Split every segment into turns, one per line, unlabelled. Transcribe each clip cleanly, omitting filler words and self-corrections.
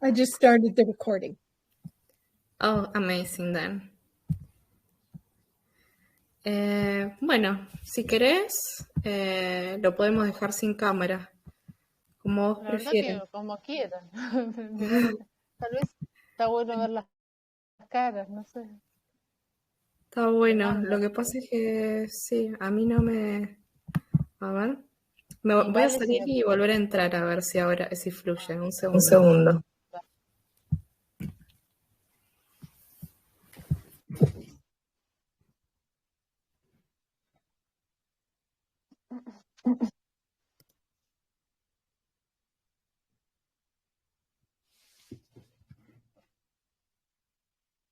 I just started the recording.
Oh, amazing then. Bueno, si querés, lo podemos dejar sin cámara, como vos
La verdad
prefieras.
que como quieran. Tal vez está bueno ver las caras, no sé.
Está
Me
bueno, lo
manda.
que pasa es que sí, a mí no me... A ver,
Y
voy a
vale si
salir
me...
y volver a entrar a ver si ahora, si fluye. Un
Un
segundo.
segundo.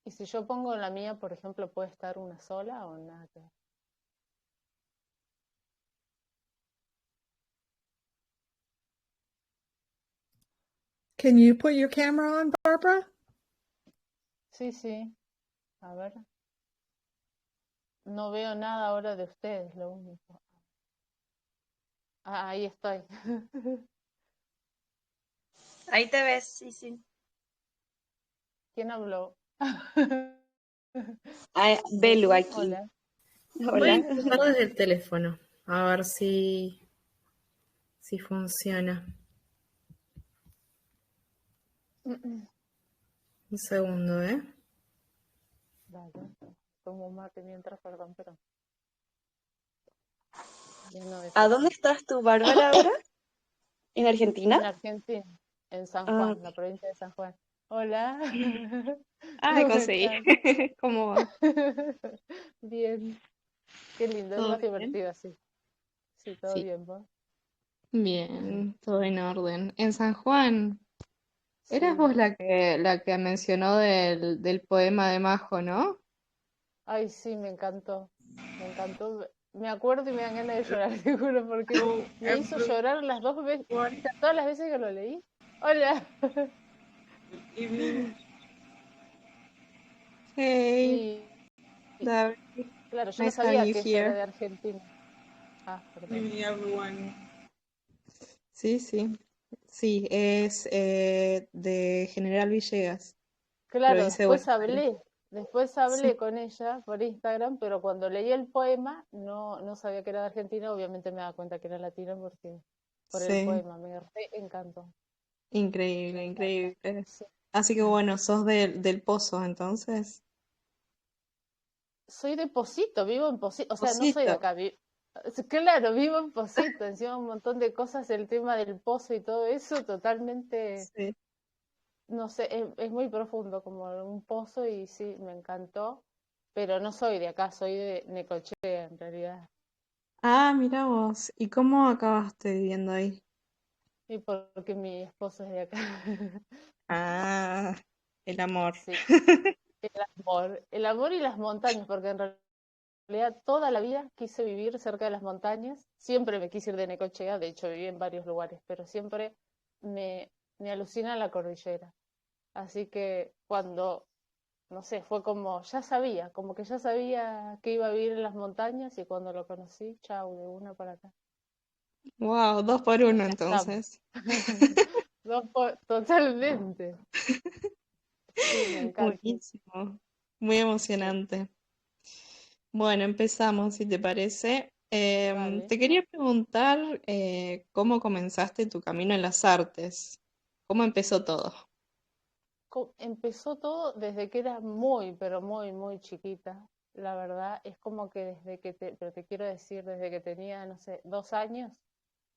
Y si yo pongo la mía, por ejemplo, ¿puede estar una sola o nada que ver?
Can you put your camera on, Barbara?
Sí, sí. A ver. No veo nada ahora de ustedes, lo único. Ah, ahí estoy.
Ahí te ves, sí, sí.
¿Quién habló?
Ah, Belu aquí.
Hola.
Voy a
Hola.
intentar desde el teléfono, a ver si funciona. Un segundo, ¿eh?
Vale. Tomo mate mientras, perdón, pero ya no
¿A dónde estás tú, Bárbara, ahora? ¿En Argentina?
en Argentina, en San
Ah,
Juan, la provincia de San Juan. Hola.
ay,
¿Cómo
conseguí.
estás?
¿Cómo va?
Bien, qué lindo, es
¿Todo
más
bien?
divertido así. Sí, todo
Sí.
bien, vos.
Bien, todo en orden. En San Juan, eras
Sí.
vos la que mencionó del poema de Majo, ¿no?
Ay, sí, me encantó. Me encantó. Me acuerdo y me dan ganas de llorar, te juro, porque me hizo llorar las dos veces, o sea, todas las veces que lo leí. Hola.
Hey,
Y
David.
claro, yo no
Nice having
sabía
you
que ella era
here.
de Argentina. Ah, perdón.
Evening, everyone. Sí, sí. Sí, es de General Villegas,
Claro,
provincia de Buenos Aires.
después
Sí,
hablé con ella por Instagram, pero cuando leí el poema no sabía que era de Argentina, obviamente me daba cuenta que era latina porque por el
sí.
poema me re encantó, me
Increíble,
encanta.
increíble.
Sí.
Así que bueno, sos del Pozo, entonces.
Soy de Posito, vivo en Posito, o sea, no soy de
Posito.
acá, claro, vivo en Posito, encima un montón de cosas, el tema del pozo y todo eso, totalmente,
Sí.
no sé, es muy profundo como un pozo y sí, me encantó, pero no soy de acá, soy de Necochea en realidad.
Ah, mira vos. ¿Y cómo acabaste viviendo ahí?
Y porque mi esposo es de acá.
Ah, el amor.
Sí, el amor y las montañas, porque en realidad toda la vida quise vivir cerca de las montañas. Siempre me quise ir de Necochea, de hecho viví en varios lugares, pero siempre me, me alucina la cordillera. Así que cuando, no sé, fue como, ya sabía, como que ya sabía que iba a vivir en las montañas y cuando lo conocí, chau, de una para acá.
Wow, dos por
Y
uno
acá estamos.
entonces.
Totalmente. Sí, me encanta.
Buenísimo. Muy
Sí,
emocionante. Bueno, empezamos, si te parece.
dale.
Te quería preguntar cómo comenzaste tu camino en las artes. ¿Cómo empezó todo?
Empezó todo desde que era muy, pero muy, muy chiquita. La verdad, es como que pero te quiero decir, desde que tenía, no sé, 2 años,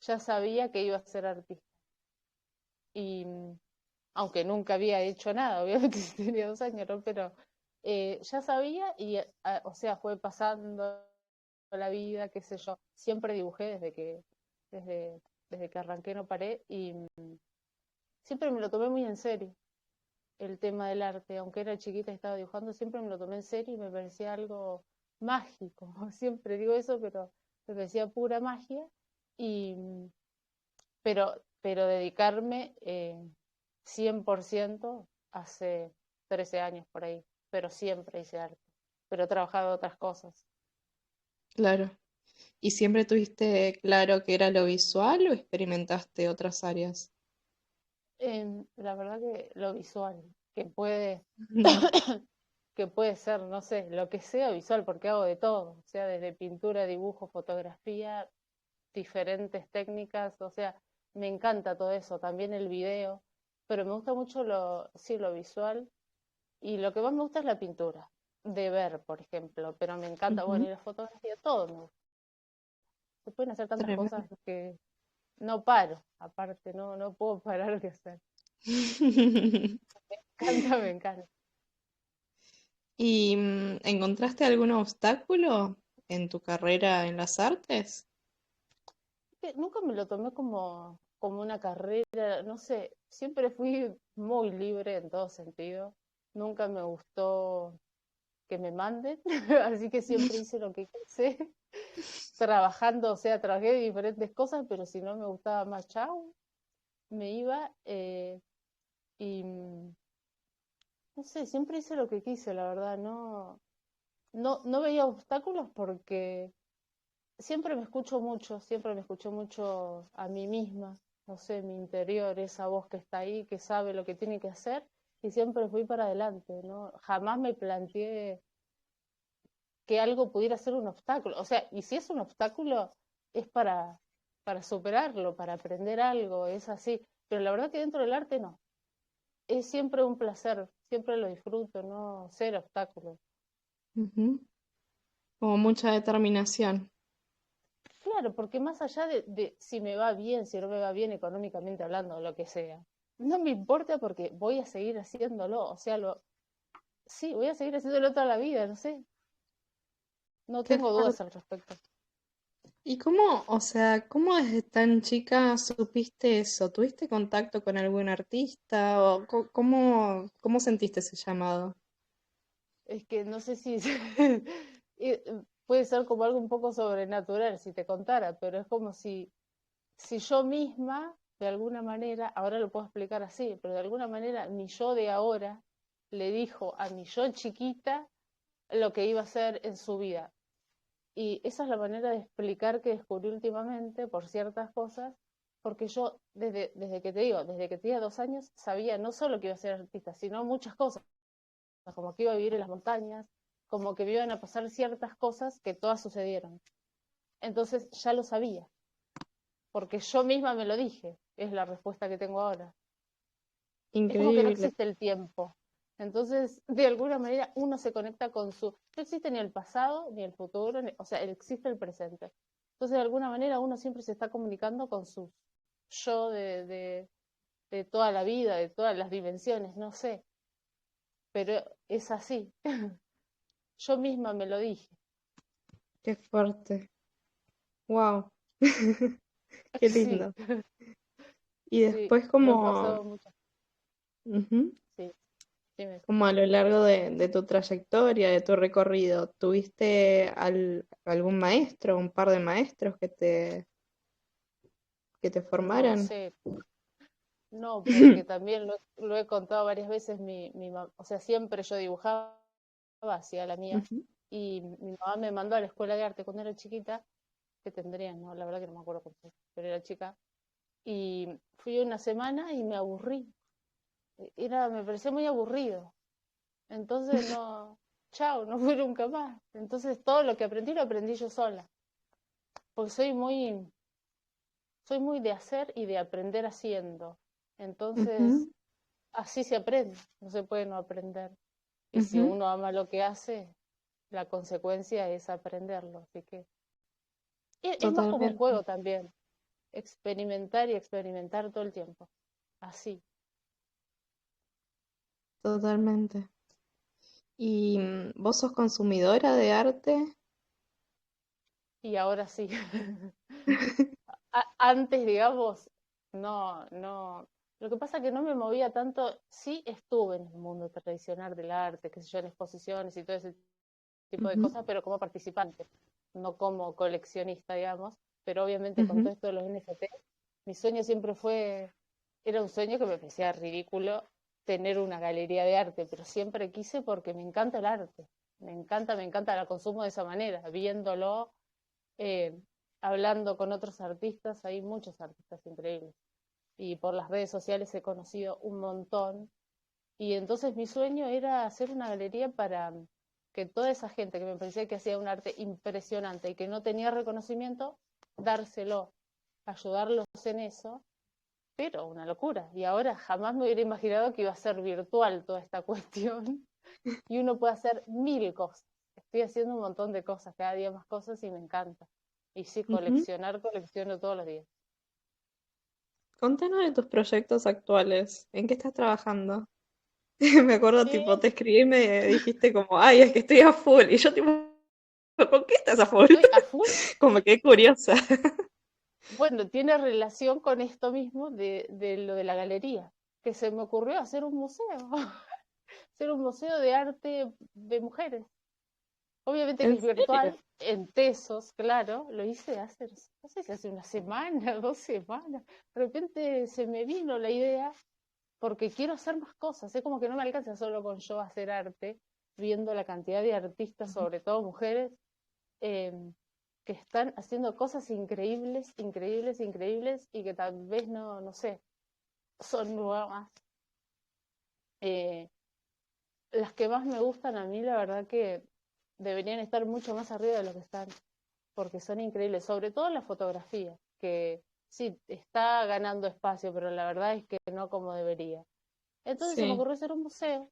ya sabía que iba a ser artista. Y aunque nunca había hecho nada, obviamente si tenía 2 años, ¿no? Pero ya sabía y, o sea, fue pasando la vida, qué sé yo. Siempre dibujé desde, desde que arranqué, no paré y siempre me lo tomé muy en serio el tema del arte, aunque era chiquita y estaba dibujando, siempre me lo tomé en serio y me parecía algo mágico. Siempre digo eso, pero me parecía pura magia. Y, pero dedicarme 100% hace 13 años por ahí, pero siempre hice arte, pero he trabajado otras cosas.
Claro. ¿Y siempre tuviste claro que era lo visual o experimentaste otras áreas?
La verdad que lo visual, que puede, que puede ser, no sé, lo que sea visual, porque hago de todo, o sea, desde pintura, dibujo, fotografía, diferentes técnicas, o sea, me encanta todo eso, también el video, pero me gusta mucho sí, lo visual, y lo que más me gusta es la pintura, de ver, por ejemplo, pero me encanta, bueno, y
Ujú.
la fotografía, todo me gusta. Se pueden hacer tantas cosas
Tremendo.
que no paro, aparte, no puedo parar de hacer. Me encanta, me encanta.
¿Y encontraste algún obstáculo en tu carrera en las artes?
Que nunca me lo tomé como una carrera, no sé, siempre fui muy libre en todo sentido. Nunca me gustó que me manden, así que siempre hice lo que quise, trabajando, o sea, trabajé de diferentes cosas, pero si no me gustaba más, chau, me iba. Y no sé, siempre hice lo que quise, la verdad, no veía obstáculos porque siempre me escucho mucho a mí misma, no sé, mi interior, esa voz que está ahí, que sabe lo que tiene que hacer, y siempre fui para adelante, ¿no? Jamás me planteé que algo pudiera ser un obstáculo. O sea, y si es un obstáculo, es para superarlo, para aprender algo, es así. Pero la verdad que dentro del arte no. Es siempre un placer, siempre lo disfruto, no ser obstáculo.
Ujú. Como mucha determinación.
Claro, porque más allá de si me va bien, si no me va bien económicamente hablando, o lo que sea, no me importa porque voy a seguir haciéndolo, o sea, sí, voy a seguir haciéndolo toda la vida, no sé, no
Qué
tengo dudas
fuerte.
al respecto.
¿Y cómo, o sea, cómo desde tan chica supiste eso? ¿Tuviste contacto con algún artista o cómo sentiste ese llamado?
Es que no sé si puede ser como algo un poco sobrenatural si te contara, pero es como si yo misma, de alguna manera, ahora lo puedo explicar así, pero de alguna manera mi yo de ahora le dijo a mi yo chiquita lo que iba a hacer en su vida. Y esa es la manera de explicar que descubrí últimamente por ciertas cosas, porque yo desde que te digo, desde que tenía 2 años, sabía no solo que iba a ser artista, sino muchas cosas, como que iba a vivir en las montañas, como que me iban a pasar ciertas cosas que todas sucedieron. Entonces ya lo sabía, porque yo misma me lo dije, es la respuesta que tengo ahora. Es como que no
Increíble.
existe el tiempo. Entonces, de alguna manera, uno se conecta con no existe ni el pasado, ni el futuro, o sea, existe el presente. Entonces, de alguna manera, uno siempre se está comunicando con su yo de toda la vida, de todas las dimensiones, no sé, pero es así. Yo misma me lo dije.
Qué fuerte. Wow. Qué
Sí,
lindo. Y
sí,
después
me han
como,
pasado muchas.
ujú,
Sí, dime.
como a lo largo de tu trayectoria, de tu recorrido, ¿tuviste algún maestro, un par de maestros que te
No
formaran?
sé, no, porque también lo he contado varias veces, o sea, siempre yo dibujaba, hacía la mía,
Ujú.
y mi mamá me mandó a la escuela de arte cuando era chiquita, que tendría, no, la verdad que no me acuerdo cuánto, pero era chica, y fui una semana y me aburrí, me pareció muy aburrido, entonces no, chao, no fui nunca más, entonces todo lo aprendí yo sola, porque soy muy de hacer y de aprender haciendo, entonces
Ujú,
así se aprende, no se puede no aprender. Y si
ujú.
uno ama lo que hace, la consecuencia es aprenderlo. Así que es más como un
Totalmente,
juego también, experimentar y experimentar todo el tiempo. Así.
totalmente. ¿Y vos sos consumidora de arte?
Y ahora sí. Antes, digamos, no. Lo que pasa es que no me movía tanto. Sí estuve en el mundo tradicional del arte, qué sé yo, en exposiciones y todo ese tipo de
Ujú,
cosas, pero como participante, no como coleccionista, digamos. Pero obviamente con
ujú.
todo esto de los NFT, mi sueño siempre era un sueño que me parecía ridículo tener una galería de arte, pero siempre quise porque me encanta el arte, me encanta, la consumo de esa manera, viéndolo, eh, hablando con otros artistas, hay muchos artistas increíbles. y por las redes sociales he conocido un montón. Y entonces mi sueño era hacer una galería para que toda esa gente que me parecía que hacía un arte impresionante y que no tenía reconocimiento, dárselo, ayudarlos en eso, pero una locura. Y ahora jamás me hubiera imaginado que iba a ser virtual toda esta cuestión y uno puede hacer 1000 cosas. Estoy haciendo un montón de cosas, cada día más cosas y me encanta. Y sí,
Ujú.
colecciono todos los días.
Contanos de tus proyectos actuales. ¿En qué estás trabajando? Me acuerdo,
Y
tipo, te escribí y me dijiste como, ay, es que estoy a full. Y yo, tipo, ¿con qué estás a full?
estoy a full.
Como que curiosa.
Bueno, tiene relación con esto mismo de lo de la galería, que se me ocurrió hacer un museo, hacer un museo de arte de mujeres. Obviamente que
¿En
es
serio?
virtual, en Tesos, claro, lo hice hace, no sé si hace una semana, 2 semanas. De repente se me vino la idea porque quiero hacer más cosas, es como que no me alcanza solo con yo hacer arte, viendo la cantidad de artistas, sobre todo mujeres, em, que están haciendo cosas increíbles, increíbles, increíbles y que tal vez no sé, son nuevas. Eh, las que más me gustan a mí, la verdad que deberían estar mucho más arriba de lo que están, porque son increíbles, sobre todo la fotografía, que sí, está ganando espacio, pero la verdad es que no como debería. Entonces se me
Sí.
ocurrió hacer un museo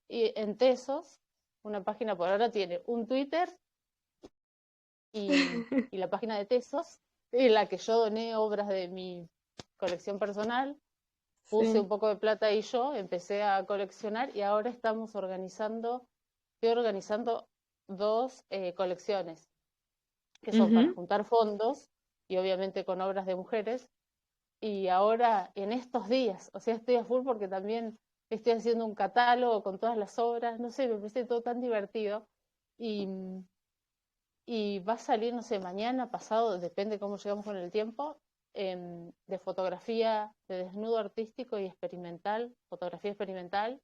y en Tesos, una página por ahora tiene un Twitter y la página de Tesos, en la que yo doné obras de mi colección personal, puse
Sí.
un poco de plata ahí yo, empecé a coleccionar y ahora estoy organizando dos colecciones que son para
Ujú.
juntar fondos y obviamente con obras de mujeres. Y ahora, en estos días, o sea, estoy a full porque también estoy haciendo un catálogo con todas las obras, no sé, me parece todo tan divertido. Y, y va a salir, no sé, mañana, pasado, depende cómo llegamos con el tiempo, de fotografía, de desnudo artístico y experimental, fotografía experimental.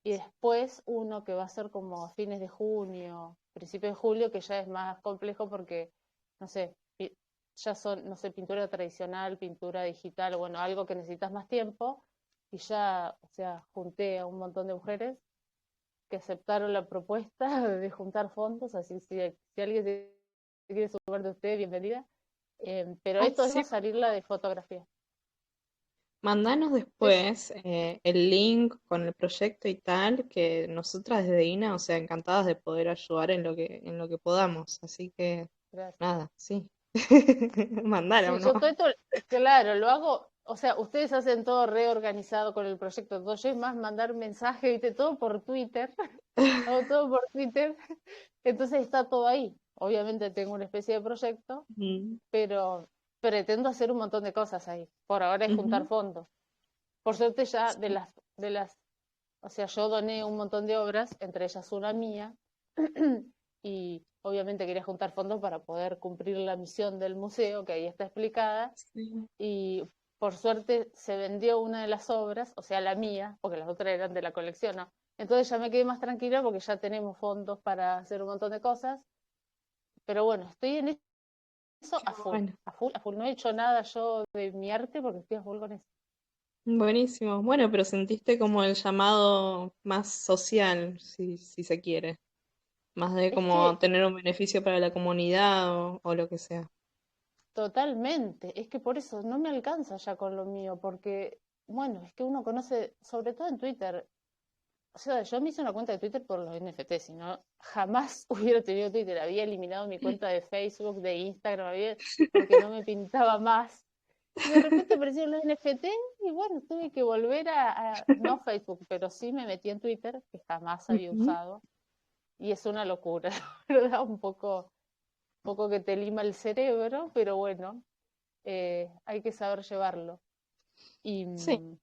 Y después uno que va a ser como a fines de junio, principios de julio, que ya es más complejo porque, no sé, ya son, no sé, pintura tradicional, pintura digital, bueno, algo que necesitas más tiempo. Y ya, o sea, junté a un montón de mujeres que aceptaron la propuesta de juntar fondos, así si alguien se quiere sumar de ustedes, bienvenida. Pero
Ah,
esto es va a
sí.
salir la de fotografía.
Mandanos
Es,
después el link con el proyecto y tal, que nosotras desde INA, o sea, encantadas de poder ayudar en lo que podamos. Así que,
gracias.
nada, sí. Mandaron,
Sí, yo
¿no?
todo esto, claro, lo hago, o sea, ustedes hacen todo reorganizado con el proyecto, todo yo es más mandar mensaje, viste, todo por Twitter, hago todo por Twitter, entonces está todo ahí. Obviamente tengo una especie de proyecto,
Mm.
pero pretendo hacer un montón de cosas ahí. Por ahora es juntar
Ujú.
fondos. Por suerte ya
Sí.
de las, o sea, yo doné un montón de obras, entre ellas una mía, y obviamente quería juntar fondos para poder cumplir la misión del museo, que ahí está explicada,
Sí.
y por suerte se vendió una de las obras, o sea, la mía, porque las otras eran de la colección, ¿no? Entonces ya me quedé más tranquila porque ya tenemos fondos para hacer un montón de cosas, pero bueno, estoy en eso
Qué bueno.
a full, a full. No he hecho nada yo de mi arte porque estoy a full con eso.
Buenísimo. Bueno, pero sentiste como el llamado más social, si se quiere. Más de
Es que
como tener un beneficio para la comunidad o lo que sea.
totalmente, es que por eso no me alcanza ya con lo mío, porque, bueno, es que uno conoce, sobre todo en Twitter, o sea, yo me hice una cuenta de Twitter por los NFT, si no, jamás hubiera tenido Twitter, había eliminado mi cuenta de Facebook, de Instagram, porque no me pintaba más. Y de repente aparecieron los NFT y bueno, tuve que volver no Facebook, pero sí me metí en Twitter, que jamás había
Ujú.
usado, y es una locura, la verdad, un poco que te lima el cerebro, pero bueno, hay que saber llevarlo. Y,
Sí.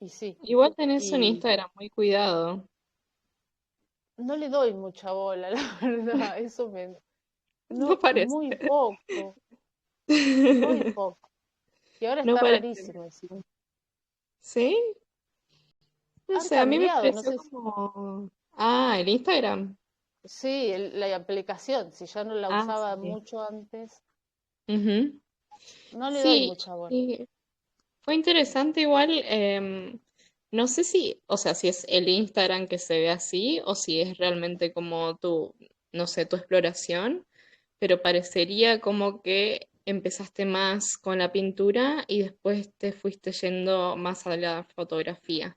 y sí,
Igual tenés un
y
Instagram muy cuidado.
no le doy mucha bola, la verdad,
No
no,
parece.
muy poco, muy poco. Y ahora
No
está
parece.
rarísimo encima.
¿Sí? No
Han
sé, a mí me
cambiado, no
pareció
sé
como... Ah, el Instagram.
sí, la aplicación, si ya no la
Ah,
usaba
sí.
mucho antes,
Ujú.
No le doy
Sí,
mucha bola.
y fue interesante igual. No sé si, o sea, si es el Instagram que se ve así o si es realmente como tu, no sé, tu exploración, pero parecería como que empezaste más con la pintura y después te fuiste yendo más a la fotografía.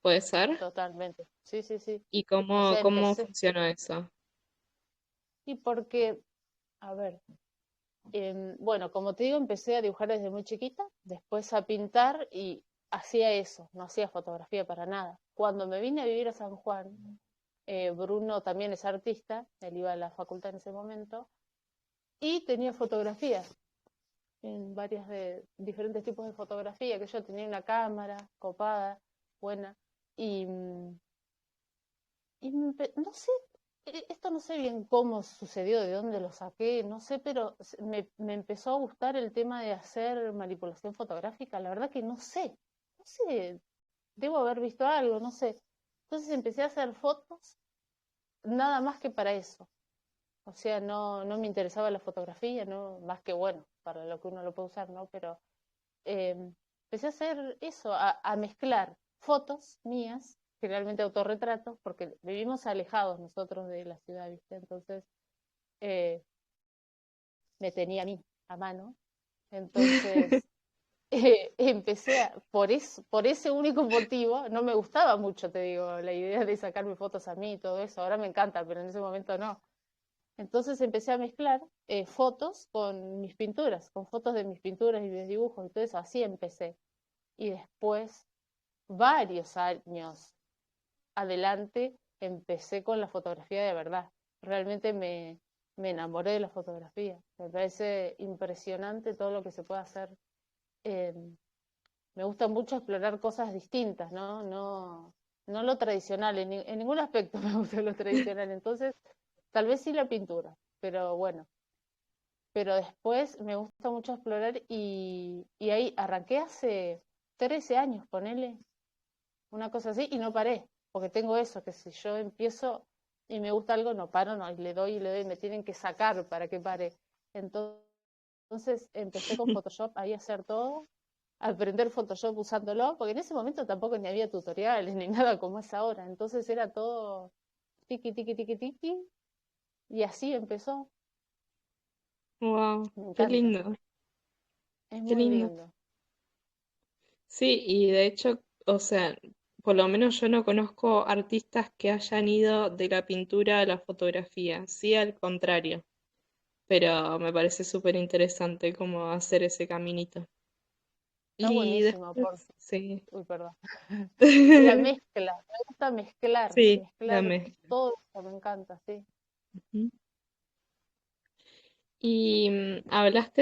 ¿Puede ser?
Totalmente. Sí, sí, sí.
¿Y
O sea,
cómo
empecé.
funcionó eso?
Y porque, a ver, bueno, como te digo, empecé a dibujar desde muy chiquita, después a pintar y hacía eso, no hacía fotografía para nada. Cuando me vine a vivir a San Juan, Bruno también es artista, él iba a la facultad en ese momento, y tenía fotografías, en varias de diferentes tipos de fotografía, que yo tenía una cámara copada, buena, y, no sé, esto no sé bien cómo sucedió, de dónde lo saqué, no sé, pero me empezó a gustar el tema de hacer manipulación fotográfica, la verdad que no sé, debo haber visto algo, no sé. Entonces empecé a hacer fotos nada más que para eso. O sea, no me interesaba la fotografía, no, más que bueno, para lo que uno lo puede usar, ¿no? Pero eh, empecé a hacer eso, a mezclar fotos mías, generalmente autorretratos, porque vivimos alejados nosotros de la ciudad, ¿viste? Entonces eh, me tenía a mí a mano. Entonces empecé por ese único motivo, no me gustaba mucho, te digo, la idea de sacarme fotos a mí y todo eso. Ahora me encanta, pero en ese momento no. Entonces empecé a mezclar fotos con mis pinturas, con fotos de mis pinturas y mis dibujos y todo eso. Así empecé. Y después, varios años adelante, empecé con la fotografía de verdad. Realmente me enamoré de la fotografía. Me parece impresionante todo lo que se puede hacer. Eh, Me gusta mucho explorar cosas distintas, ¿no? No lo tradicional, en ningún aspecto me gusta lo tradicional. Entonces, tal vez sí la pintura, pero bueno. Pero después me gusta mucho explorar y ahí arranqué hace 13 años, ponele, una cosa así, y no paré, porque tengo eso, que si yo empiezo y me gusta algo, no paro, no, y le doy, me tienen que sacar para que pare. Entonces empecé con Photoshop ahí a hacer todo, a aprender Photoshop usándolo, porque en ese momento tampoco ni había tutoriales ni nada como es ahora, entonces era todo tiki, tiki, tiki, tiki, y así empezó.
Wow,
Me
qué
encanta,
lindo,
es
qué
muy
lindo.
lindo.
Sí, y de hecho, o sea, por lo menos yo no conozco artistas que hayan ido de la pintura a la fotografía, sí al contrario, pero me parece súper interesante cómo hacer ese caminito.
Está
Y
buenísimo,
después, sí,
uy, perdón. La mezcla, me gusta mezclar,
sí, la
mezclar
mezcla.
todo eso, me encanta, sí.
Ujú. Y hablaste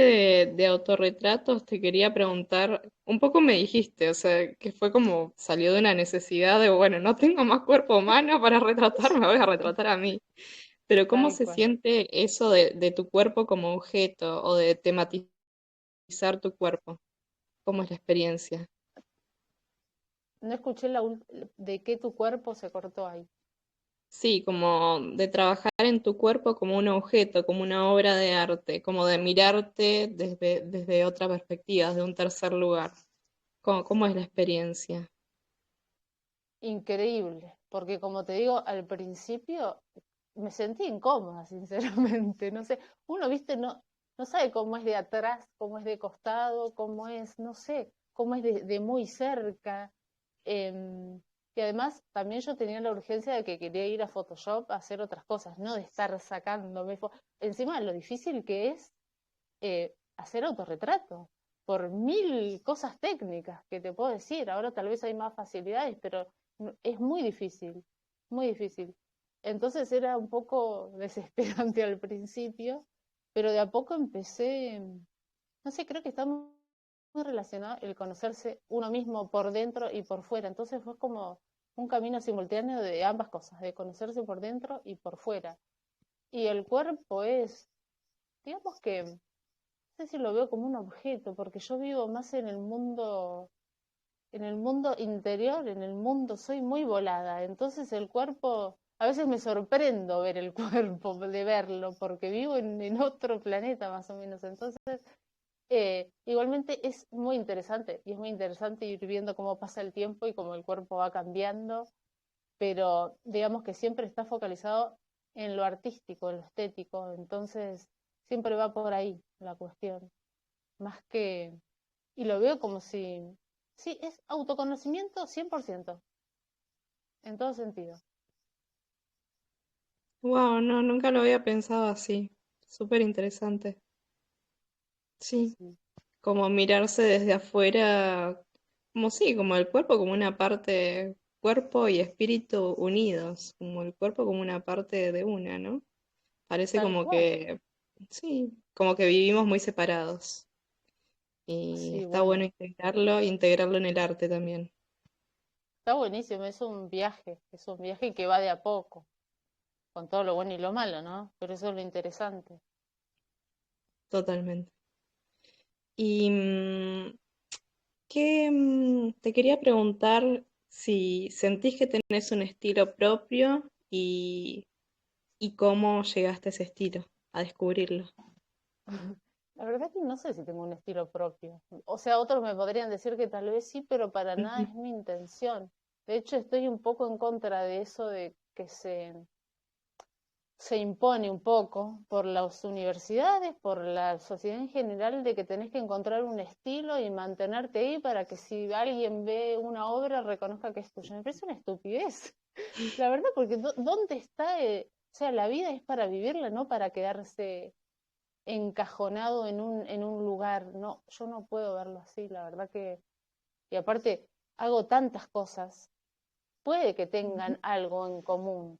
de autorretratos, te quería preguntar, un poco me dijiste, o sea, que fue como salió de una necesidad de, bueno, no tengo más cuerpo humano para retratar, me voy a retratar a mí. Pero ¿cómo
Tal
se
cual.
siente eso de tu cuerpo como objeto o de tematizar tu cuerpo? ¿Cómo es la experiencia?
No escuché de qué tu cuerpo se cortó ahí.
Sí, como de trabajar en tu cuerpo como un objeto, como una obra de arte, como de mirarte desde otra perspectiva, desde un tercer lugar. Cómo es la experiencia?
Increíble, porque como te digo, al principio me sentí incómoda, sinceramente. No sé, uno, viste, no sabe cómo es de atrás, cómo es de costado, cómo es, no sé, cómo es de muy cerca. Em, y además también yo tenía la urgencia de que quería ir a Photoshop a hacer otras cosas, no de estar sacándome. Encima lo difícil que es hacer autorretrato, por mil cosas técnicas que te puedo decir. Ahora tal vez hay más facilidades, pero es muy difícil, muy difícil. Entonces era un poco desesperante al principio, pero de a poco empecé, no sé, creo que está muy relacionado el conocerse uno mismo por dentro y por fuera. Entonces fue como un camino simultáneo de ambas cosas, de conocerse por dentro y por fuera. Y el cuerpo es, digamos que, no sé si lo veo como un objeto, porque yo vivo más en el mundo interior, en el mundo, soy muy volada. Entonces el cuerpo, a veces me sorprendo ver el cuerpo, de verlo, porque vivo en otro planeta más o menos. Entonces Igualmente es muy interesante y es muy interesante ir viendo cómo pasa el tiempo y cómo el cuerpo va cambiando, pero digamos que siempre está focalizado en lo artístico, en lo estético, entonces siempre va por ahí la cuestión, más que, y lo veo como si, sí, es autoconocimiento 100%, en todo sentido.
Wow, no, nunca lo había pensado así. Súper interesante. Sí,
Sí,
como mirarse desde afuera, como sí, como el cuerpo como una parte, cuerpo y espíritu unidos, como el cuerpo como una parte de una, ¿no? Parece
tal
como
cual.
que, sí, como que vivimos muy separados. Y
Sí,
está
bueno,
bueno integrarlo en el arte también.
está buenísimo, es un viaje que va de a poco, con todo lo bueno y lo malo, ¿no? Pero eso es lo interesante.
Totalmente. Y te quería preguntar si sentís que tenés un estilo propio y cómo llegaste a ese estilo, a descubrirlo.
La verdad que no sé si tengo un estilo propio. O sea, otros me podrían decir que tal vez sí, pero para nada
Ujú,
es mi intención. De hecho, estoy un poco en contra de eso de que se impone un poco por las universidades, por la sociedad en general, de que tenés que encontrar un estilo y mantenerte ahí para que si alguien ve una obra reconozca que es tuya. Me parece una estupidez. La verdad, porque ¿dónde está? O sea, la vida es para vivirla, no para quedarse encajonado en un lugar. No, yo no puedo verlo así, la verdad que, y aparte hago tantas cosas, puede que
ujú,
tengan algo en común,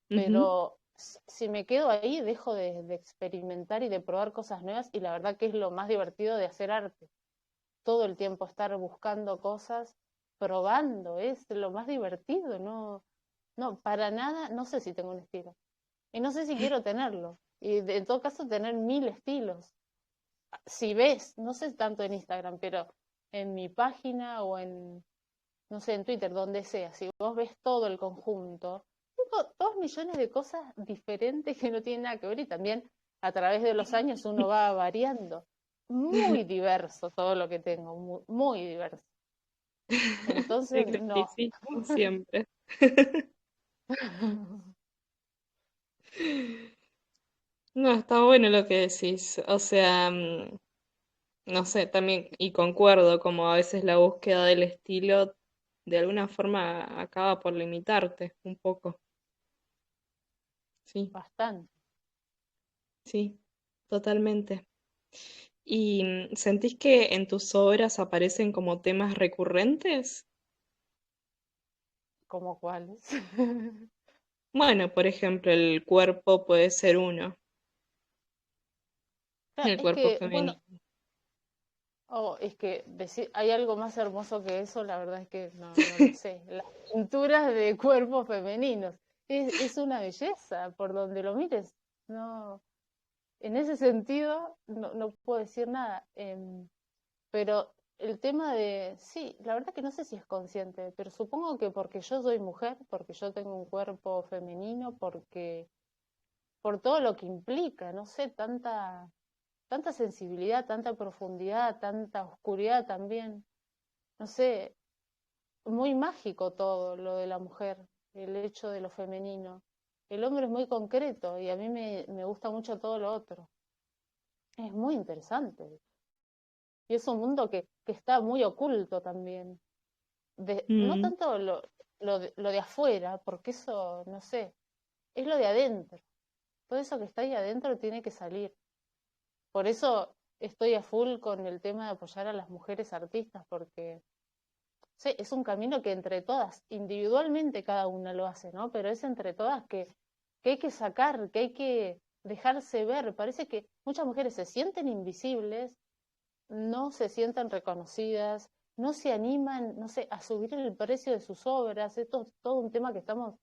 ujú.
pero si me quedo ahí dejo de experimentar y de probar cosas nuevas y la verdad que es lo más divertido de hacer arte. Todo el tiempo estar buscando cosas, probando, es lo más divertido, no, no, para nada, no sé si tengo un estilo. Y no sé si quiero tenerlo. Y en todo caso tener 1000 estilos. Si ves, no sé tanto en Instagram, pero en mi página o en, no sé, en Twitter, donde sea, si vos ves todo el conjunto, tengo 2 millones de cosas diferentes que no tienen nada que ver y también a través de los años uno va variando. Muy diverso todo lo que tengo, muy, muy diverso. Entonces, no.
Eclecticismo siempre. No, está bueno lo que decís. O sea, no sé, también, y concuerdo, como a veces la búsqueda del estilo de alguna forma acaba por limitarte un poco. Sí,
Bastante.
sí, totalmente. ¿Y sentís que en tus obras aparecen como temas recurrentes?
¿Como cuáles?
Bueno, por ejemplo, el cuerpo puede ser uno,
Claro,
el
es
cuerpo
que, bueno,
femenino.
oh, es que decir, hay algo más hermoso que eso, la verdad es que no, no lo sé. Las pinturas de cuerpos femeninos. Es una belleza por donde lo mires. No, en ese sentido no, no puedo decir nada. Pero el tema de, sí, la verdad que no sé si es consciente, pero supongo que porque yo soy mujer, porque yo tengo un cuerpo femenino, porque por todo lo que implica, no sé, tanta sensibilidad, tanta profundidad, tanta oscuridad también. No sé, muy mágico todo lo de la mujer, el hecho de lo femenino. El hombre es muy concreto y a mí me gusta mucho todo lo otro. Es muy interesante. Y es un mundo que está muy oculto también. No
Mm,
tanto lo de afuera, porque eso, no sé, es lo de adentro. Todo eso que está ahí adentro tiene que salir. Por eso estoy a full con el tema de apoyar a las mujeres artistas, porque sí, es un camino que entre todas, individualmente cada una lo hace, ¿no? Pero es entre todas que hay que sacar, que hay que dejarse ver. Parece que muchas mujeres se sienten invisibles, no se sienten reconocidas, no se animan, no sé, a subir el precio de sus obras. Esto es todo un tema que estamos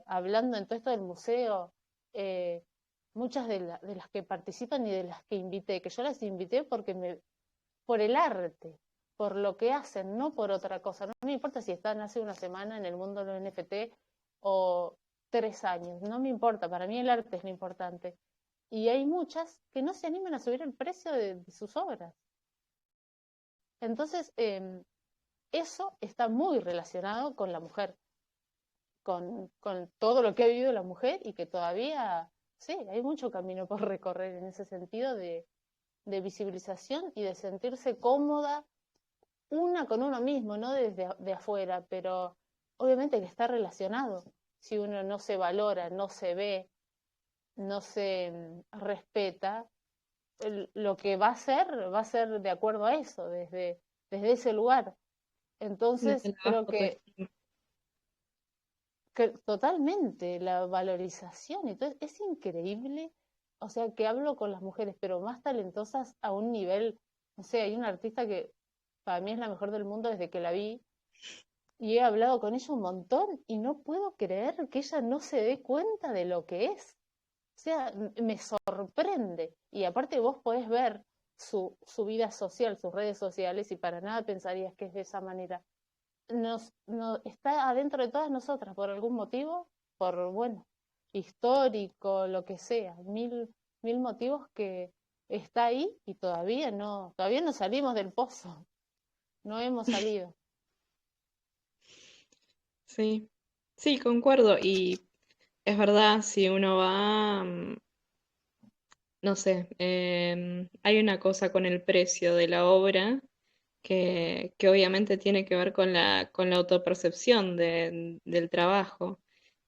hablando en todo esto del museo. Eh, muchas de las que participan y de las que invité, que yo las invité porque por el arte, por lo que hacen, no por otra cosa. No me importa si están hace una semana en el mundo de los NFT o 3 años, no me importa, para mí el arte es lo importante. y hay muchas que no se animan a subir el precio de sus obras. Entonces, eso está muy relacionado con la mujer, con todo lo que ha vivido la mujer y que todavía, sí, hay mucho camino por recorrer en ese sentido de visibilización y de sentirse cómoda una con uno mismo, no desde de afuera, pero obviamente que está relacionado. Si uno no se valora, no se ve, no se respeta, lo que va a ser de acuerdo a eso, desde ese lugar.
Desde
Entonces,
la baja
creo
autoestima.
que totalmente la valorización, entonces es increíble, o sea, que hablo con las mujeres, pero más talentosas a un nivel, no sé, hay una artista que para mí es la mejor del mundo desde que la vi, y he hablado con ella un montón y no puedo creer que ella no se dé cuenta de lo que es. O sea, me sorprende. Y aparte vos podés ver su vida social, sus redes sociales, y para nada pensarías que es de esa manera. Está adentro de todas nosotras por algún motivo, por, bueno, histórico, lo que sea, mil motivos que está ahí y todavía no salimos del pozo, no hemos salido.
Sí, sí, concuerdo. Y es verdad, si uno va, no sé, hay una cosa con el precio de la obra que obviamente tiene que ver con la autopercepción del trabajo.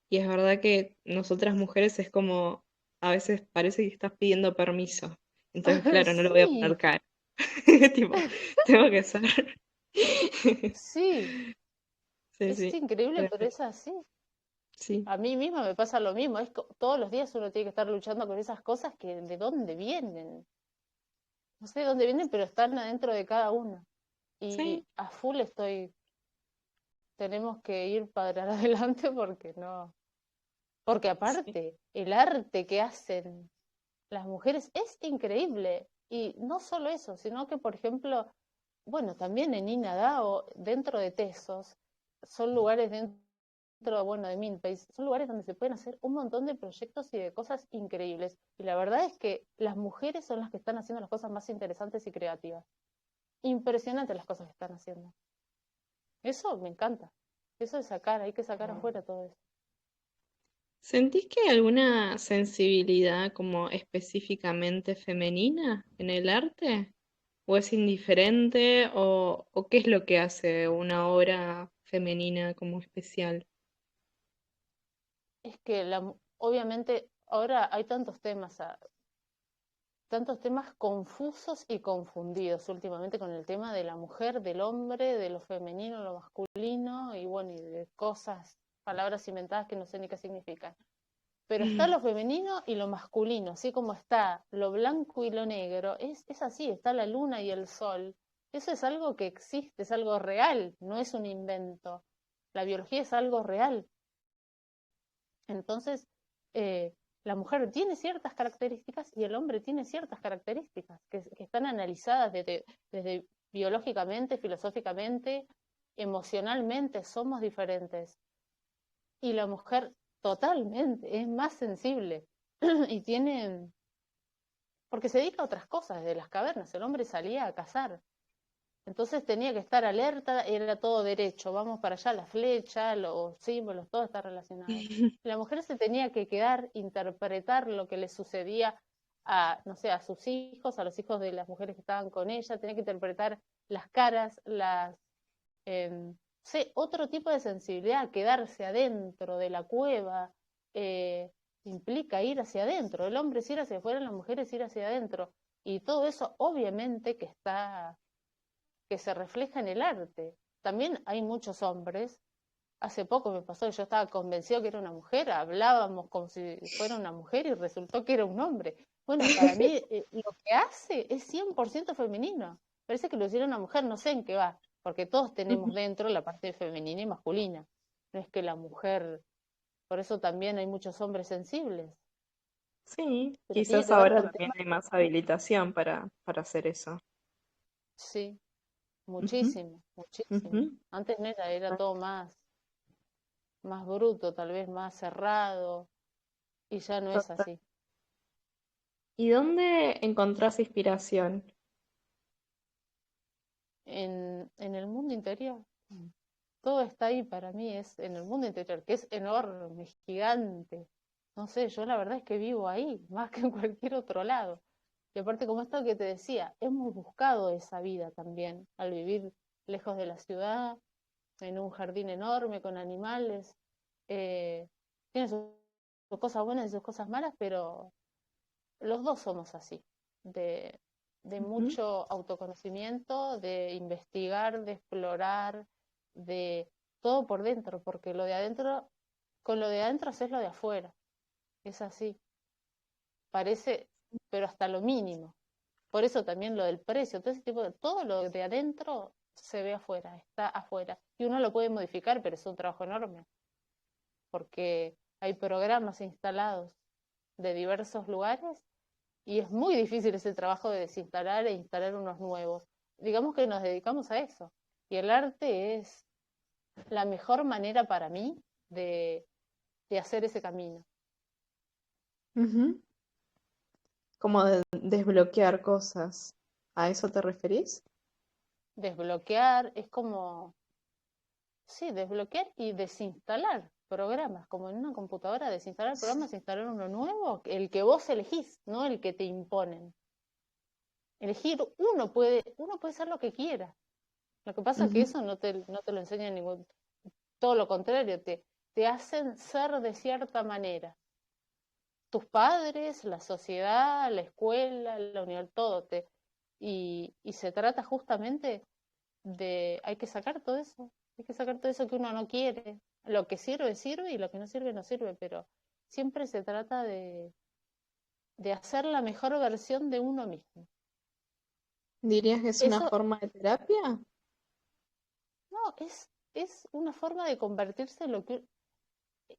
Y es verdad que nosotras mujeres es como, a veces parece que estás pidiendo permiso. Entonces, claro, no lo voy a
Sí,
poner caro. Tipo, tengo que ser.
sí,
Sí,
es
sí,
increíble,
pero
pero es así.
sí,
A mí misma me pasa lo mismo, todos los días uno tiene que estar luchando con esas cosas que de dónde vienen. No sé de dónde vienen, pero están adentro de cada uno. Y
sí,
a full tenemos que ir para adelante porque no. Porque
sí.
aparte, el arte que hacen las mujeres es increíble. Y no solo eso, sino que, por ejemplo, bueno, también en Inadao, dentro de Tesos, son lugares dentro, bueno, de Minpace, son lugares donde se pueden hacer un montón de proyectos y de cosas increíbles. Y la verdad es que las mujeres son las que están haciendo las cosas más interesantes y creativas. Impresionantes las cosas que están haciendo. Eso me encanta. Eso es sacar, hay que sacar afuera todo eso.
¿Sentís que hay alguna sensibilidad como específicamente femenina en el arte? ¿O es indiferente? O qué es lo que hace una obra femenina como especial?
Es que obviamente ahora hay tantos temas confusos y confundidos últimamente con el tema de la mujer, del hombre, de lo femenino, lo masculino y bueno, y de cosas, palabras inventadas que no sé ni qué significan. Pero está lo femenino y lo masculino, así como está lo blanco y lo negro, es así, está la luna y el sol. Eso es algo que existe, es algo real, no es un invento. La biología es algo real. Entonces, eh, la mujer tiene ciertas características y el hombre tiene ciertas características que están analizadas desde biológicamente, filosóficamente, emocionalmente, somos diferentes. Y la mujer totalmente es más sensible y tiene, porque se dedica a otras cosas desde las cavernas. El hombre salía a cazar, entonces tenía que estar alerta, era todo derecho, vamos para allá, la flecha, los símbolos, todo está relacionado. La mujer se tenía que quedar, interpretar lo que le sucedía a, no sé, a sus hijos, a los hijos de las mujeres que estaban con ella, tenía que interpretar las caras, sé, otro tipo de sensibilidad, quedarse adentro de la cueva, eh, implica ir hacia adentro. El hombre es ir hacia afuera, la mujer es ir hacia adentro. Y todo eso obviamente que se refleja en el arte. También hay muchos hombres. Hace poco me pasó que yo estaba convencido que era una mujer, hablábamos como si fuera una mujer y resultó que era un hombre. Bueno, para mí lo que hace es 100% femenino. Parece que lo hiciera una mujer, no sé en qué va, porque todos tenemos dentro la parte femenina y masculina. No es que la mujer, por eso también hay muchos hombres sensibles,
Sí,
pero tiene
quizás
que ver
ahora
con
también
temas,
hay más habilitación para hacer eso.
sí,
Ujú,
muchísimo, muchísimo.
ujú.
Antes no era todo más bruto, tal vez más cerrado, y ya no es
Total.
así.
¿Y dónde encontrás inspiración?
En el mundo interior. Todo está ahí para mí, es en el mundo interior, que es enorme, es gigante. No sé, yo la verdad es que vivo ahí, más que en cualquier otro lado. Y aparte, como esto que te decía, hemos buscado esa vida también, al vivir lejos de la ciudad, en un jardín enorme, con animales. Tiene sus cosas buenas y sus cosas malas, pero los dos somos así, de, de
Ujú.
mucho autoconocimiento, de investigar, de explorar, de todo por dentro, porque lo de adentro, con lo de adentro haces lo de afuera, es así, parece, pero hasta lo mínimo. Por eso también lo del precio, todo ese tipo de, todo lo de adentro se ve afuera, está afuera. Y uno lo puede modificar, pero es un trabajo enorme, porque hay programas instalados de diversos lugares y es muy difícil ese trabajo de desinstalar e instalar unos nuevos. Digamos que nos dedicamos a eso. Y el arte es la mejor manera para mí de hacer ese camino.
Ujú. Como de desbloquear cosas. ¿A eso te referís?
Desbloquear es como, sí, desbloquear y desinstalar programas, como en una computadora, desinstalar programas, instalar uno nuevo, el que vos elegís, no el que te imponen. Elegir, uno puede ser lo que quiera. Lo que pasa es que
Ujú.
eso no te lo enseña ningún, todo lo contrario, te hacen ser de cierta manera. Tus padres, la sociedad, la escuela, la universidad, todo. Y se trata justamente de, hay que sacar todo eso, hay que sacar todo eso que uno no quiere. Lo que sirve, sirve y lo que no sirve, no sirve, pero siempre se trata de hacer la mejor versión de uno mismo.
¿Dirías que es una
Eso
forma de terapia?
no, es una forma de convertirse en lo que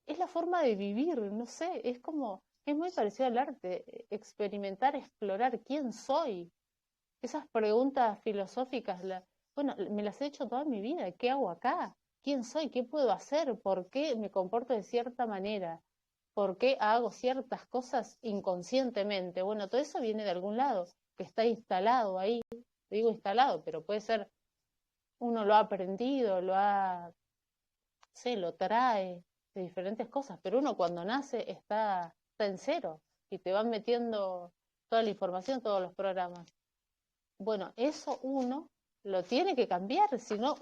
es la forma de vivir, no sé, es como, es muy parecido al arte, experimentar, explorar quién soy. Esas preguntas filosóficas, bueno, me las he hecho toda mi vida, ¿qué hago acá? ¿Quién soy? ¿Qué puedo hacer? ¿Por qué me comporto de cierta manera? ¿Por qué hago ciertas cosas inconscientemente? Bueno, todo eso viene de algún lado, que está instalado ahí, digo instalado, pero puede ser, uno lo ha aprendido, lo trae de diferentes cosas, pero uno cuando nace está en cero y te van metiendo toda la información, todos los programas. Bueno, eso uno lo tiene que cambiar, si no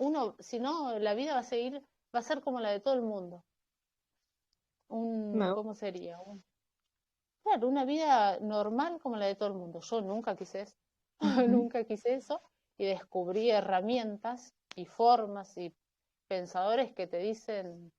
la vida va a ser como la de todo el mundo.
Me
¿Cómo sería? Claro, una vida normal como la de todo el mundo. Yo nunca quise eso,
Ujú.
nunca quise eso y descubrí herramientas y formas y pensadores que te dicen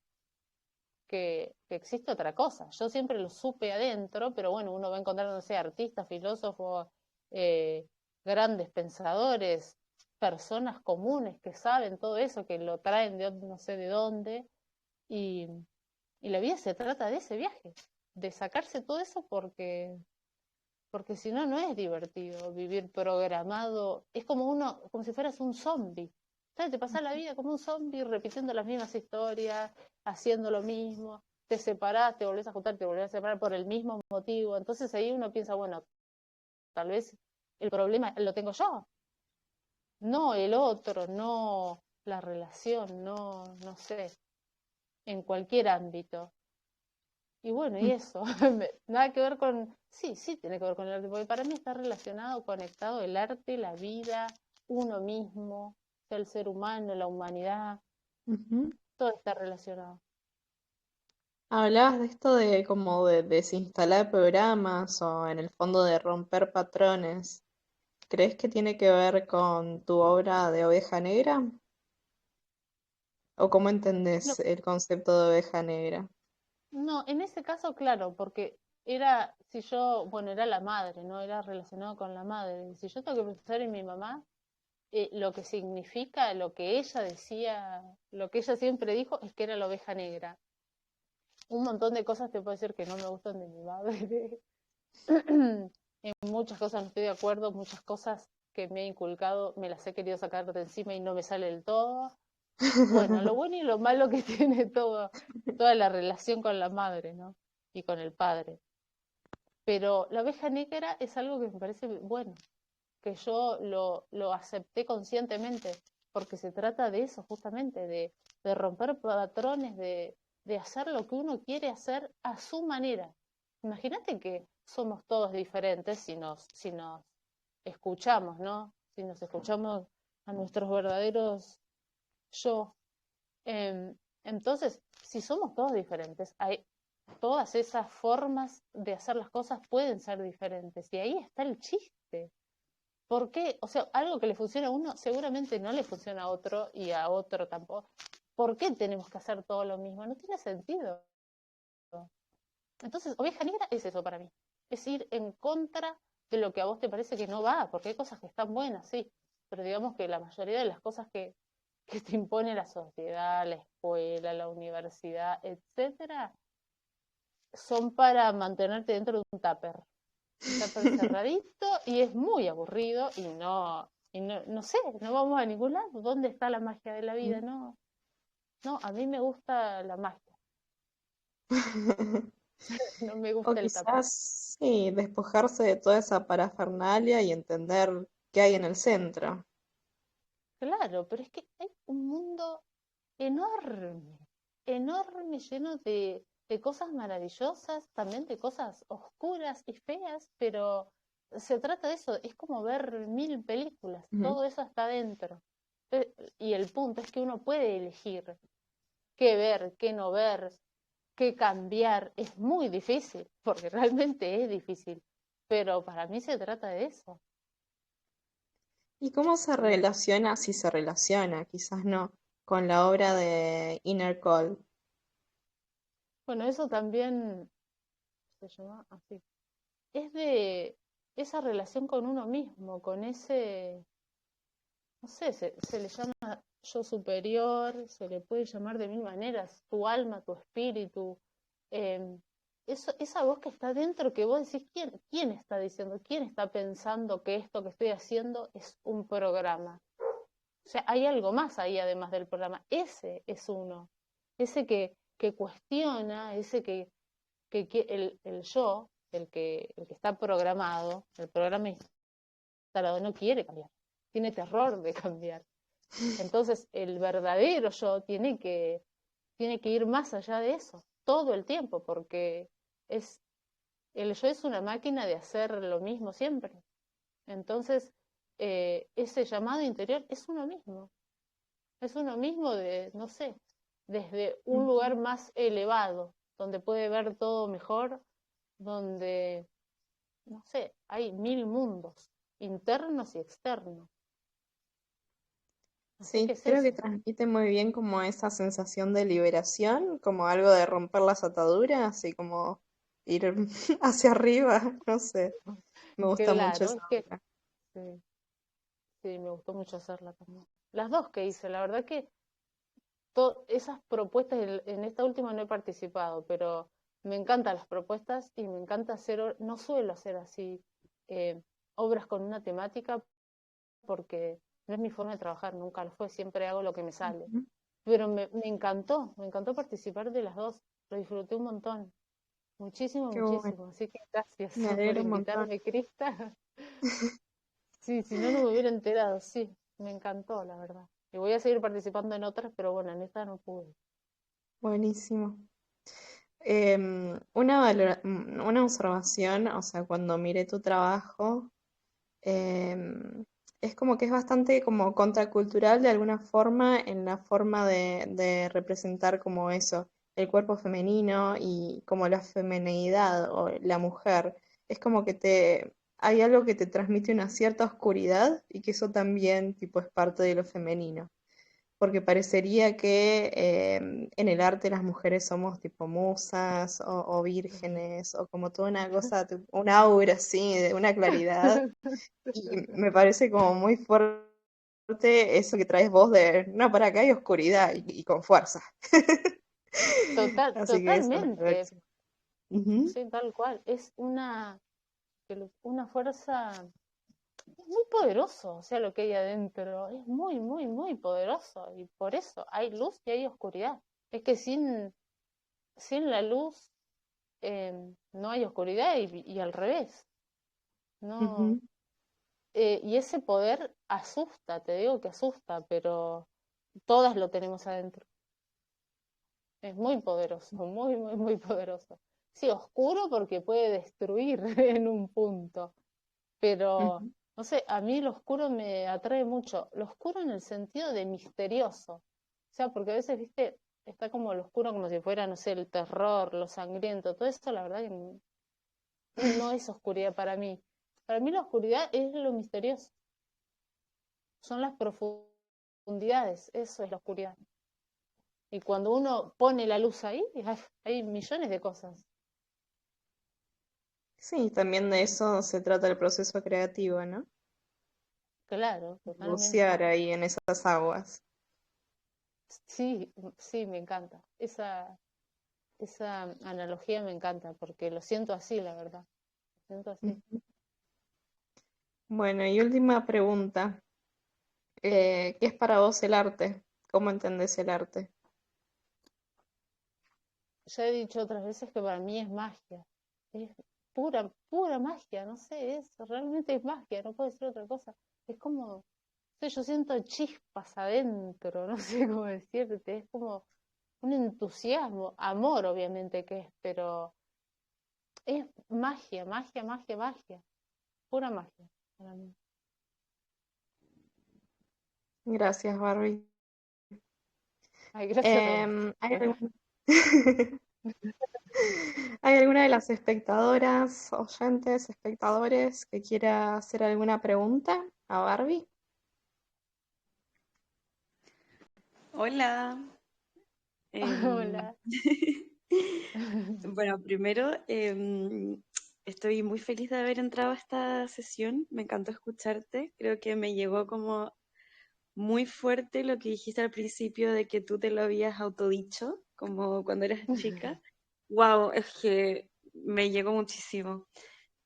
que existe otra cosa. Yo siempre lo supe adentro, pero bueno, uno va encontrando, no sé, artistas, filósofos, eh, grandes pensadores, personas comunes que saben todo eso, que lo traen de no sé de dónde, y, y la vida se trata de ese viaje, de sacarse todo eso porque si no, no es divertido vivir programado. Es como como si fueras un zombie. ¿Sabes? Te pasas la vida como un zombie repitiendo las mismas historias, haciendo lo mismo. Te separás, te volvés a juntar, te volvés a separar por el mismo motivo. Entonces ahí uno piensa, bueno, tal vez el problema lo tengo yo, no el otro, no la relación, no sé, en cualquier ámbito. Y bueno, y eso, nada que ver con, sí, sí tiene que ver con el arte, porque para mí está relacionado, conectado el arte, la vida, uno mismo, el ser humano, la humanidad,
Ujú.
todo está relacionado.
Hablabas de esto de como de desinstalar programas o en el fondo de romper patrones. ¿Crees que tiene que ver con tu obra de Oveja Negra? ¿O cómo
No,
entendés el concepto de oveja negra?
no, en ese caso, claro, porque si yo, bueno, era la madre, ¿no? Era relacionado con la madre. Si yo tengo que pensar en mi mamá, lo que significa, lo que ella decía, lo que ella siempre dijo, es que era la oveja negra. Un montón de cosas te puedo decir que no me gustan de mi madre. En muchas cosas no estoy de acuerdo, muchas cosas que me he inculcado me las he querido sacar de encima y no me sale del todo. Bueno, lo bueno y lo malo que tiene toda la relación con la madre, ¿no? Y con el padre. Pero la oveja negra es algo que me parece bueno, que yo lo acepté conscientemente, porque se trata de eso justamente, de romper patrones, de hacer lo que uno quiere hacer a su manera. Imagínate que somos todos diferentes si nos escuchamos, ¿no? Si nos escuchamos a nuestros verdaderos yo. Entonces, si somos todos diferentes, todas esas formas de hacer las cosas pueden ser diferentes. Y ahí está el chiste. ¿Por qué? O sea, algo que le funciona a uno seguramente no le funciona a otro y a otro tampoco. ¿Por qué tenemos que hacer todo lo mismo? No tiene sentido. Entonces, oveja negra es eso para mí. Es ir en contra de lo que a vos te parece que no va, porque hay cosas que están buenas, sí, pero digamos que la mayoría de las cosas que te impone la sociedad, la escuela, la universidad, etcétera, son para mantenerte dentro de un tupper cerradito y es muy aburrido no sé, no vamos a ningún lado. ¿Dónde está la magia de la vida? No, no, a mí me gusta la magia, no me
O
gusta el tupper.
quizás, sí, despojarse de toda esa parafernalia y entender qué hay en el centro.
Claro, pero es que hay un mundo enorme, enorme, lleno de cosas maravillosas, también de cosas oscuras y feas, pero se trata de eso, es como ver 1000 películas,
Ujú.
todo eso está dentro. Y el punto es que uno puede elegir qué ver, qué no ver, qué cambiar. Es muy difícil, porque realmente es difícil, pero para mí se trata de eso.
¿Y cómo se relaciona, si se relaciona, quizás no, con la obra de Inner Call?
Bueno, eso también se llama así. Es de esa relación con uno mismo, con ese, no sé, se le llama yo superior, se le puede llamar de 1000 maneras, tu alma, tu espíritu, eh, esa voz que está dentro que vos decís, ¿quién está diciendo? ¿Quién está pensando que esto que estoy haciendo es un programa? O sea, hay algo más ahí además del programa. Ese es uno, ese que cuestiona, ese el yo, el que está programado, el programa instalado, no quiere cambiar, tiene terror de cambiar. Entonces, el verdadero yo tiene que ir más allá de eso, todo el tiempo, porque es, el yo es una máquina de hacer lo mismo siempre. Entonces, ese llamado interior es uno mismo de, no sé, desde un lugar
Ujú.
más elevado, donde puede ver todo mejor, donde, no sé, hay 1000 mundos, internos y externos. Así que
Sí,
es
creo que
eso.
transmite muy bien como esa sensación de liberación, como algo de romper las ataduras y como ir hacia arriba, no sé, me gusta mucho
Claro,
esa
es que
obra.
sí, sí, me gustó mucho hacerla también. Las dos que hice, la verdad que esas propuestas, en esta última no he participado, pero me encantan las propuestas y me encanta hacer, no suelo hacer así eh, obras con una temática porque no es mi forma de trabajar, nunca lo fue, siempre hago lo que me sale.
Ujú.
Pero me encantó participar de las dos, lo disfruté un montón, muchísimo,
Qué bueno,
muchísimo. Así que gracias
me
por
alegro un montón.
invitarme, Crista. Sí, si no, no me hubiera enterado, sí, me encantó, la verdad. Y voy a seguir participando en otras, pero bueno, en esta no pude.
Buenísimo. Una observación, o sea, cuando miré tu trabajo, em, es como que es bastante como contracultural de alguna forma en la forma de representar como eso, el cuerpo femenino y como la femineidad o la mujer. Es como que hay algo que te transmite una cierta oscuridad y que eso también tipo es parte de lo femenino porque parecería que en el arte las mujeres somos tipo musas o vírgenes o como toda una cosa, un aura así, de una claridad. Y me parece como muy fuerte eso que traes vos de, no, para acá hay oscuridad y con fuerza. Así que eso, la verdad que
Totalmente,
sí. Ujú.
sí, tal cual. Es una fuerza muy poderoso, o sea, lo que hay adentro. Es muy, muy, muy poderoso. Y por eso hay luz y hay oscuridad. Es que sin la luz no hay oscuridad y al revés. No,
Ujú.
y ese poder asusta, te digo que asusta, pero todas lo tenemos adentro. Es muy poderoso, muy, muy, muy poderoso. Sí, oscuro porque puede destruir en un punto, pero
Ujú.
no sé, a mí lo oscuro me atrae mucho. Lo oscuro en el sentido de misterioso. O sea, porque a veces, viste, está como lo oscuro como si fuera, no sé, el terror, lo sangriento, todo eso, la verdad que no es oscuridad para mí. Para mí la oscuridad es lo misterioso, son las profundidades, eso es la oscuridad. Y cuando uno pone la luz ahí, hay millones de cosas.
Sí, también de eso se trata el proceso creativo, ¿no?
Claro, totalmente.
Bucear ahí en esas aguas.
Sí, sí, me encanta. Esa analogía me encanta porque lo siento así, la verdad. Lo siento así.
Ujú. Bueno, y última pregunta. ¿Qué es para vos el arte? ¿Cómo entendés el arte?
Ya he dicho otras veces que para mí es magia. Es pura, pura magia, no sé, realmente es magia, no puede ser otra cosa. Es como, no sé, yo siento chispas adentro, no sé cómo decirte, es como un entusiasmo, amor obviamente que es, pero es magia, magia, magia, magia, pura magia para mí.
Gracias, Barbie.
Ay, gracias a vos.
¿Hay ¿Hay alguna de las espectadoras, oyentes, espectadores que quiera hacer alguna pregunta a Barbie?
Hola. Em,
Hola.
bueno, primero, estoy muy feliz de haber entrado a esta sesión. Me encantó escucharte. Creo que me llegó como muy fuerte lo que dijiste al principio de que tú te lo habías autodicho, como cuando eras chica. Wow, es que me llegó muchísimo.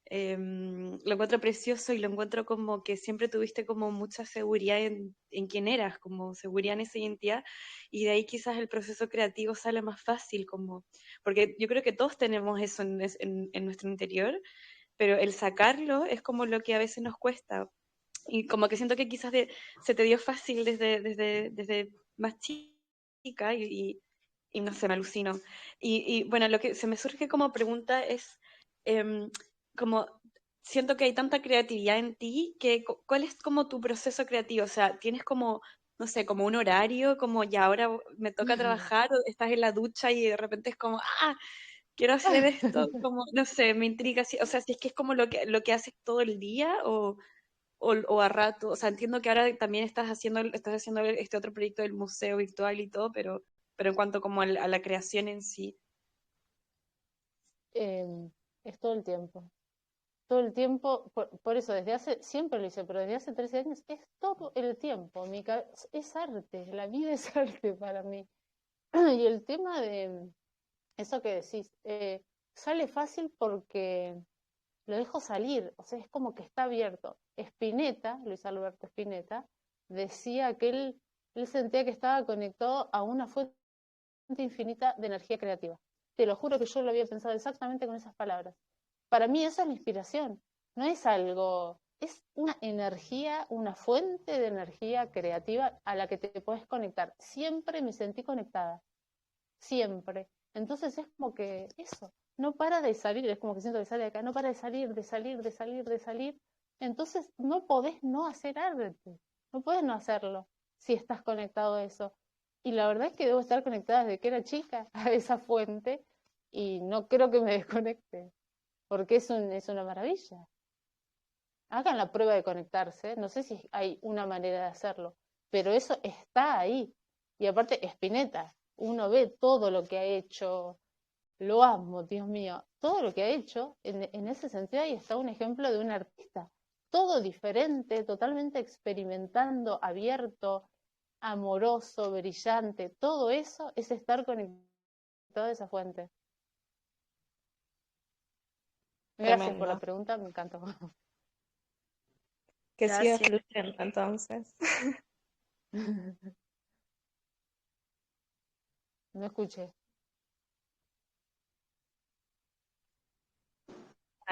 Lo encuentro precioso y lo encuentro como que siempre tuviste como mucha seguridad en quién eras, como seguridad en esa identidad, y de ahí quizás el proceso creativo sale más fácil, como, porque yo creo que todos tenemos eso en nuestro interior, pero el sacarlo es como lo que a veces nos cuesta, y como que siento que quizás se te dio fácil desde más chica y no sé, me alucino. Y bueno, lo que se me surge como pregunta es, em, como siento que hay tanta creatividad en ti, que ¿cuál es como tu proceso creativo? O sea, ¿tienes como, no sé, como un horario, como ya ahora me toca trabajar, o estás en la ducha y de repente es como, ah, quiero hacer esto, como, no sé, me intriga, o sea, si es que es como lo que haces todo el día o a rato, o sea, entiendo que ahora también estás haciendo este otro proyecto del museo virtual y todo, pero en cuanto como a la creación en sí.
Em, es todo el tiempo, por eso desde hace, siempre lo hice, pero desde hace 13 años es todo el tiempo, es arte, la vida es arte para mí. Y el tema de eso que decís, sale fácil porque lo dejo salir, o sea, es como que está abierto. Spinetta, Luis Alberto Spinetta, decía que él sentía que estaba conectado a una fuente infinita de energía creativa. Te lo juro que yo lo había pensado exactamente con esas palabras. Para mí eso es la inspiración, no es algo, es una energía, una fuente de energía creativa a la que te puedes conectar. Siempre me sentí conectada, siempre. Entonces es como que eso, no para de salir, es como que siento que sale de acá, no para de salir, de salir, de salir, de salir. Entonces no podés no hacer arte, no podés no hacerlo si estás conectado a eso. Y la verdad es que debo estar conectada desde que era chica a esa fuente y no creo que me desconecte, porque es una maravilla. Hagan la prueba de conectarse, no sé si hay una manera de hacerlo, pero eso está ahí. Y aparte, Spinetta, uno ve todo lo que ha hecho, lo amo, Dios mío, todo lo que ha hecho, en ese sentido ahí está un ejemplo de un artista, todo diferente, totalmente experimentando, abierto, amoroso, brillante, todo eso es estar conectado a esa fuente. Gracias por la
Tremendo.
pregunta, me encantó.
Que siga
Gracias.
fluyendo entonces.
No escuché.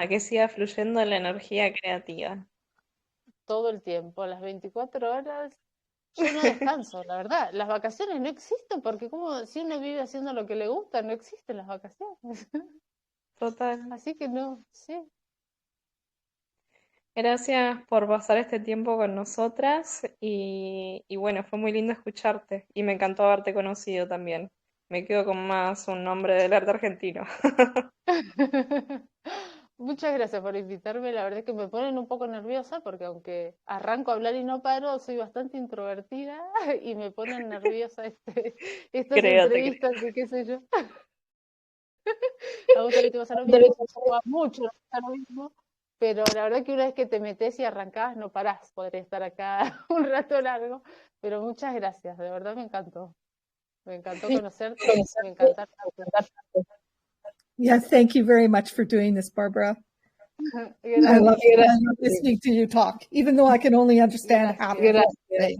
a que siga fluyendo la energía creativa.
todo el tiempo, las 24 horas. Yo no descanso, la verdad. Las vacaciones no existen porque como si uno vive haciendo lo que le gusta, no existen las vacaciones.
Total.
Así que no, sí.
Gracias por pasar este tiempo con nosotras y bueno, fue muy lindo escucharte y me encantó haberte conocido también. Me quedo con más un nombre del arte argentino.
Muchas gracias por invitarme. La verdad es que me ponen un poco nerviosa porque aunque arranco a hablar y no paro, soy bastante introvertida y me ponen nerviosa estas
Creo, te creo.
entrevistas y qué sé yo. A vos también te pasa lo mismo, a mucho nos pasa lo mismo, pero la verdad que una vez que te metes y arrancás, no parás. Podré estar acá un rato largo, pero muchas gracias, de verdad me encantó. Me encantó conocerte, me encanta.
Yes, thank you very much for doing this, Barbara. I love
Gracias.
listening to you talk, even though I can only understand half of what you say.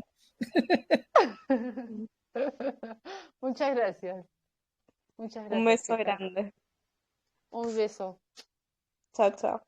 Muchas gracias. Muchas
Un
gracias,
beso
chicas.
grande.
Un beso.
Chao, chao.